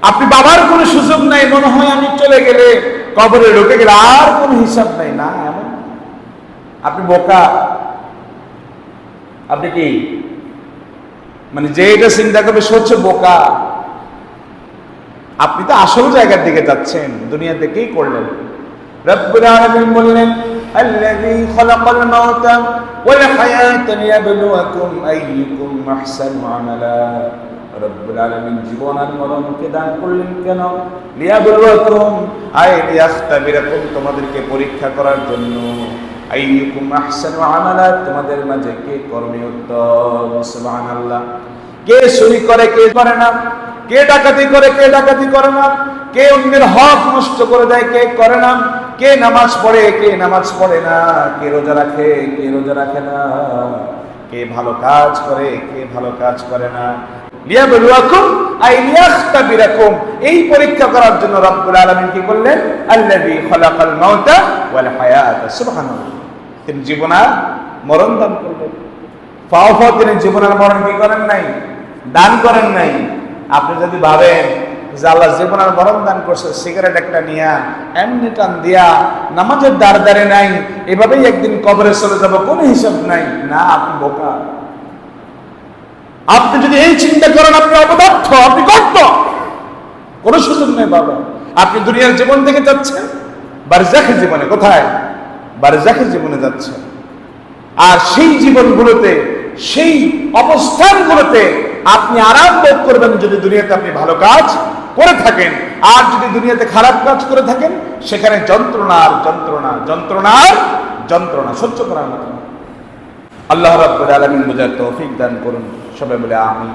আপনি বাবার কোনো সুযোগ নাই, মনে হয় আমি চলে গেলে কবরে ঢুকে গেলে আর কোনো হিসাব নাই, না এমন। আপনি বোকা। আপনি কি মানে যে এটা চিন্তা করবে সে হচ্ছে বোকা। আপনি তো আসল জায়গার দিকে যাচ্ছেন, দুনিয়াতে কি করলেন? রব্বুল আলামিন বললেন আল্লাযী খালাকাল মাউতা ওয়াল হায়াতা লিয়াবলুয়াকুম আইয়ুকুম আহসানু আমালা। রব্বুল আলামিন জীবন আর মরণকে দান করলেন কেন? লিয়াবলুয়াকুম আই লিয়াখতাবিরাকুম, তোমাদেরকে পরীক্ষা করার জন্য। আইয়ুকুম আহসানু আমালা, তোমাদের মাঝে কে কর্মে উত্তম। সুবহানাল্লাহ। কে চুরি করে কে করে না, কে ডাকাতি করে কে ডাকাতি করে না, কে অন্যের হক নষ্ট করে দেয় কে করে না, কে নামাজ পড়ে কে নামাজ পড়ে না, কে রোজা রাখে কে রোজা রাখে না, কে ভালো কাজ করে কে ভালো কাজ করে না। লিয়াবলুয়াকুম আই লিয়াখতাবিরাকুম, এই পরীক্ষা করার জন্য রব্বুল আলামিন কি করলেন? আল্লাযী খালাকাল মাউতা ওয়াল হায়াতা। সুবহানাল্লাহ। তিনি জীবন আর মরণ দান করলেন। ফাও তিনি জীবন আর মরণ কি করেন নাই? দান করেন নাই। আপনি যদি ভাবেন যে আল্লাহ জীবন আর মরণ দান করছে, সিগারেট একটা নিয়া এমনি টান দিয়া নামাজের দ্বার দ্বারে নাই, এভাবেই একদিন কবরে চলে যাব, কোনো হিসাব নাই, না, আপনি বোকা। আপনি যদি এই চিন্তা করেন আপনি অপদার্থ, আপনি গর্ত, কোনো সুযোগ নেই বাবা। আপনি দুনিয়ার জীবন থেকে যাচ্ছেন বারজাখের জীবনে। কোথায়? বারজাখের জীবনে যাচ্ছেন। আর সেই জীবনগুলোতে, সেই অবস্থানগুলোতে আপনি আরাম বোধ করবেন যদি দুনিয়াতে আপনি ভালো কাজ করে থাকেন। আর যদি দুনিয়াতে খারাপ কাজ করে থাকেন, সেখানে যন্ত্রণার যন্ত্রণা, যন্ত্রণার যন্ত্রণা সহ্য করার মতো। আল্লাহ রাব্বুল আলামিন বুঝার তৌফিক দান করুন। সবাই বলে আমিন।